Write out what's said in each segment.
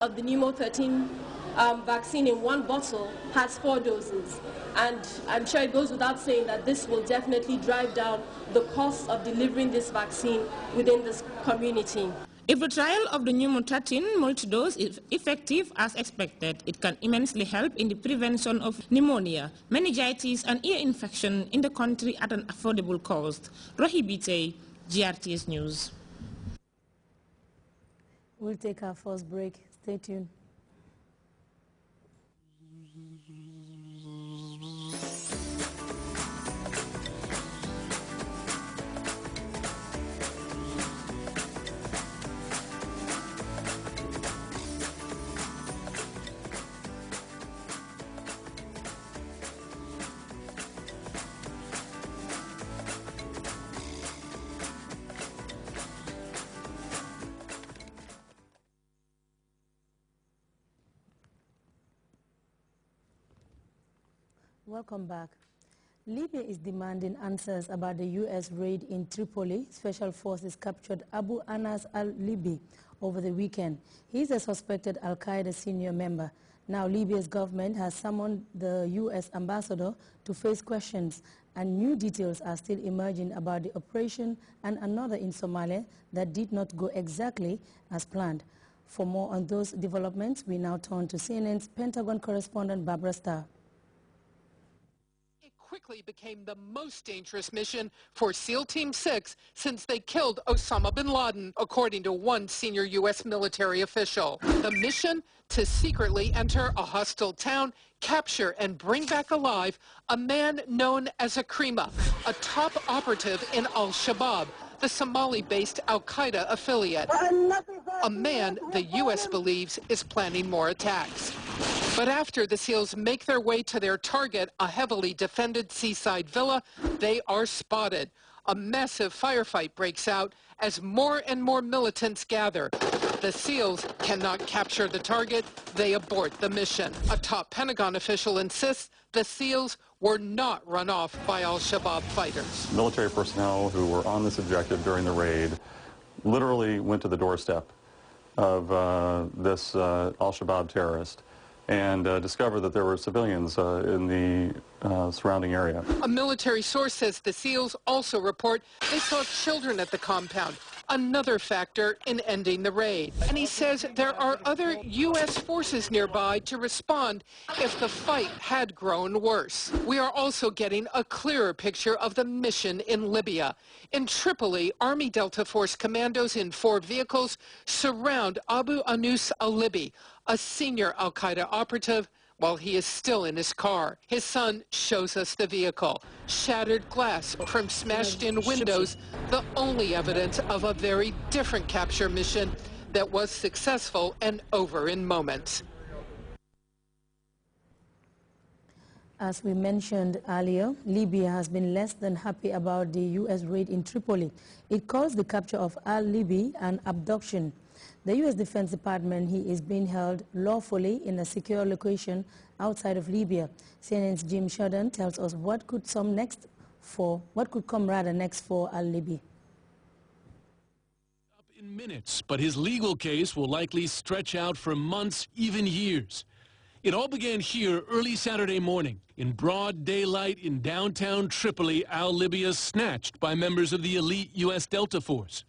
Of the pneumo 13 vaccine in one bottle has 4 doses, and I'm sure it goes without saying that this will definitely drive down the cost of delivering this vaccine within this community. If the trial of the pneumo 13 multi-dose is effective as expected, it can immensely help in the prevention of pneumonia, meningitis and ear infection in the country at an affordable cost. Rohi Bite, GRTS News. We'll take our first break. Stay tuned. Welcome back. Libya is demanding answers about the U.S. raid in Tripoli. Special forces captured Abu Anas al-Libi over the weekend. He is a suspected al-Qaeda senior member. Now Libya's government has summoned the U.S. ambassador to face questions, and new details are still emerging about the operation and another in Somalia that did not go exactly as planned. For more on those developments, we now turn to CNN's Pentagon correspondent Barbara Starr. Quickly became the most dangerous mission for SEAL Team 6 since they killed Osama bin Laden, according to one senior U.S. military official. The mission? To secretly enter a hostile town, capture and bring back alive a man known as Akrima, a top operative in Al-Shabaab, the Somali-based al-Qaeda affiliate. A man the U.S. believes is planning more attacks. But after the SEALs make their way to their target, a heavily defended seaside villa, they are spotted. A massive firefight breaks out as more and more militants gather. The SEALs cannot capture the target. They abort the mission. A top Pentagon official insists the SEALs were not run off by al-Shabaab fighters. Military personnel who were on this objective during the raid literally went to the doorstep of this al-Shabaab terrorist and discovered that there were civilians in the surrounding area. A military source says the SEALs also report they saw children at the compound, another factor in ending the raid. And he says there are other U.S. forces nearby to respond if the fight had grown worse. We are also getting a clearer picture of the mission in Libya. In Tripoli, Army Delta Force commandos in 4 vehicles surround Abu Anas al-Libi, a senior al-Qaeda operative, while he is still in his car. His son shows us the vehicle. Shattered glass from smashed-in windows, the only evidence of a very different capture mission that was successful and over in moments. As we mentioned earlier, Libya has been less than happy about the U.S. raid in Tripoli. It calls the capture of al-Libi an abduction. The U.S. Defense Department, he is being held lawfully in a secure location outside of Libya. CNN's Jim Sheridan tells us what could come next for al-Libi. In minutes, but his legal case will likely stretch out for months, even years. It all began here early Saturday morning. In broad daylight in downtown Tripoli, al-Libi is snatched by members of the elite U.S. Delta Force.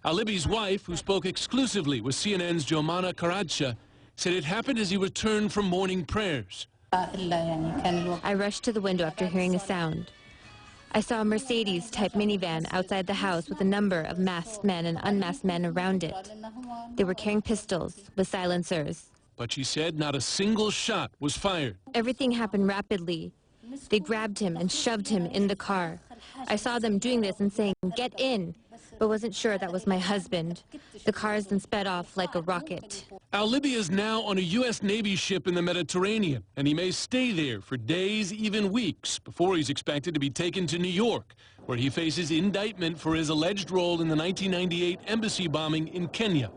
Al-Libi's wife, who spoke exclusively with CNN's Jomana Karadsha, said it happened as he returned from morning prayers. I rushed to the window after hearing a sound. I saw a Mercedes-type minivan outside the house with a number of masked men and unmasked men around it. They were carrying pistols with silencers. But she said not a single shot was fired. Everything happened rapidly. They grabbed him and shoved him in the car. I saw them doing this and saying, "Get in," but wasn't sure that was my husband. The cars then sped off like a rocket. Al-Libi is now on a U.S. Navy ship in the Mediterranean, and he may stay there for days, even weeks, before he's expected to be taken to New York, where he faces indictment for his alleged role in the 1998 embassy bombing in Kenya.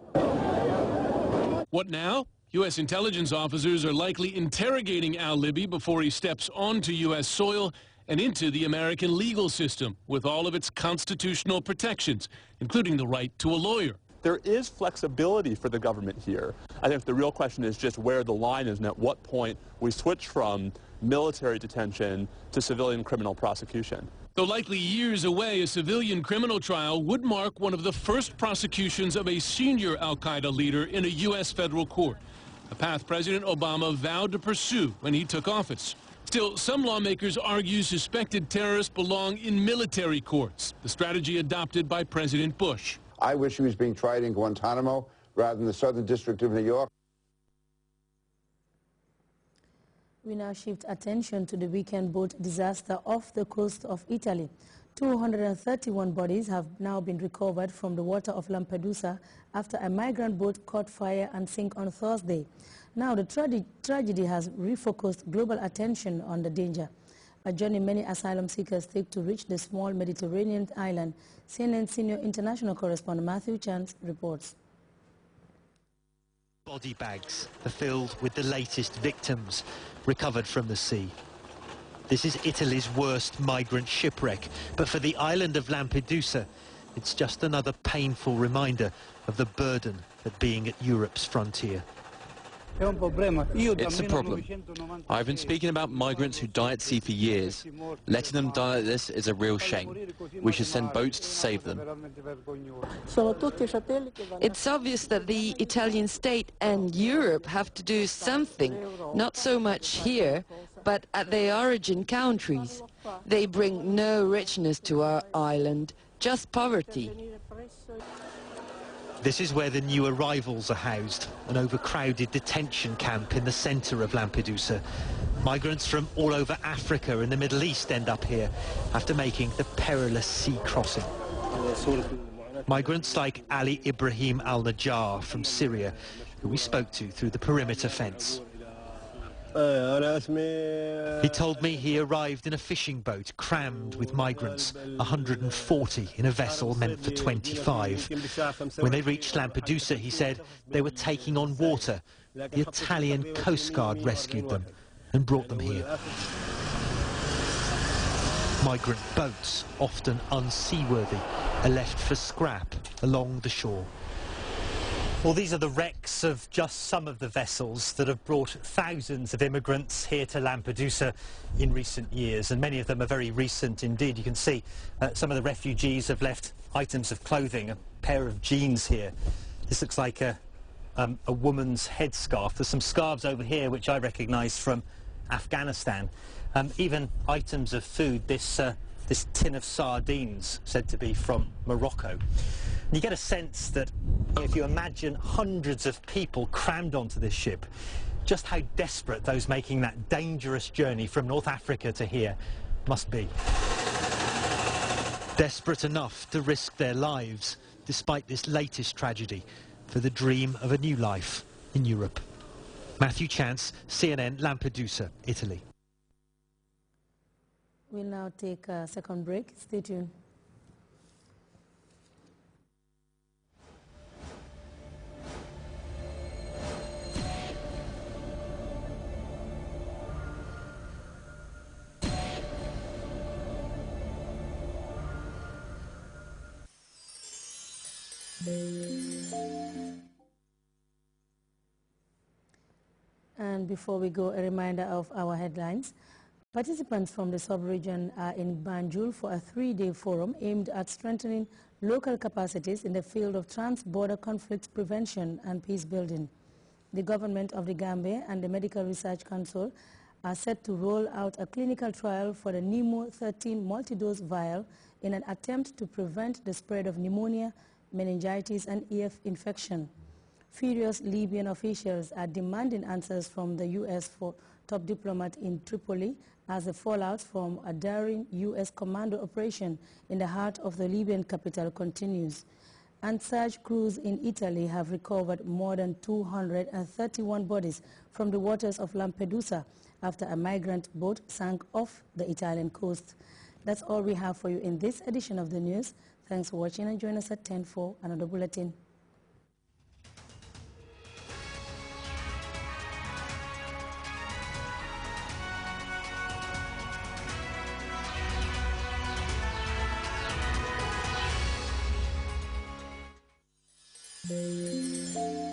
What now? U.S. intelligence officers are likely interrogating al-Libi before he steps onto U.S. soil and into the American legal system with all of its constitutional protections, including the right to a lawyer. there is flexibility for the government here. I think the real question is just where the line is and at what point we switch from military detention to civilian criminal prosecution. Though likely years away, a civilian criminal trial would mark one of the first prosecutions of a senior al-Qaeda leader in a U.S. federal court, a path President Obama vowed to pursue when he took office. Still, some lawmakers argue suspected terrorists belong in military courts, the strategy adopted by President Bush. I wish he was being tried in Guantanamo rather than the Southern District of New York. We now shift attention to the weekend boat disaster off the coast of Italy. 231 bodies have now been recovered from the water of Lampedusa after a migrant boat caught fire and sank on Thursday. Now the tragedy has refocused global attention on the danger, a journey many asylum seekers take to reach the small Mediterranean island. CNN senior international correspondent Matthew Chance reports. Body bags are filled with the latest victims recovered from the sea. This is Italy's worst migrant shipwreck, but for the island of Lampedusa, it's just another painful reminder of the burden of being at Europe's frontier. It's a problem. I've been speaking about migrants who die at sea for years. Letting them die like this is a real shame. We should send boats to save them. It's obvious that the Italian state and Europe have to do something, not so much here, but at their origin countries. They bring no richness to our island, just poverty. This is where the new arrivals are housed, an overcrowded detention camp in the centre of Lampedusa. Migrants from all over Africa and the Middle East end up here after making the perilous sea crossing. Migrants like Ali Ibrahim al-Najjar from Syria, who we spoke to through the perimeter fence. He told me he arrived in a fishing boat crammed with migrants, 140 in a vessel meant for 25. When they reached Lampedusa, he said, they were taking on water. The Italian Coast Guard rescued them and brought them here. Migrant boats, often unseaworthy, are left for scrap along the shore. Well, these are the wrecks of just some of the vessels that have brought thousands of immigrants here to Lampedusa in recent years, and many of them are very recent indeed. You can see some of the refugees have left items of clothing, a pair of jeans here. This looks like a woman's headscarf. There's some scarves over here which I recognise from Afghanistan. Even items of food, this tin of sardines said to be from Morocco. And you get a sense that if you imagine hundreds of people crammed onto this ship, just how desperate those making that dangerous journey from North Africa to here must be. Desperate enough to risk their lives, despite this latest tragedy, for the dream of a new life in Europe. Matthew Chance, CNN, Lampedusa, Italy. We'll now take a second break. Stay tuned. And before we go, a reminder of our headlines. Participants from the sub-region are in Banjul for a 3-day forum aimed at strengthening local capacities in the field of trans-border conflict prevention and peace building. The government of the Gambia and the Medical Research Council are set to roll out a clinical trial for the Nemo 13 multi-dose vial in an attempt to prevent the spread of pneumonia, meningitis and EF infection. Furious Libyan officials are demanding answers from the U.S. top diplomat in Tripoli as the fallout from a daring U.S. commando operation in the heart of the Libyan capital continues. And search crews in Italy have recovered more than 231 bodies from the waters of Lampedusa after a migrant boat sank off the Italian coast. That's all we have for you in this edition of the news. Thanks for watching and join us at 10 for another bulletin. Thank you.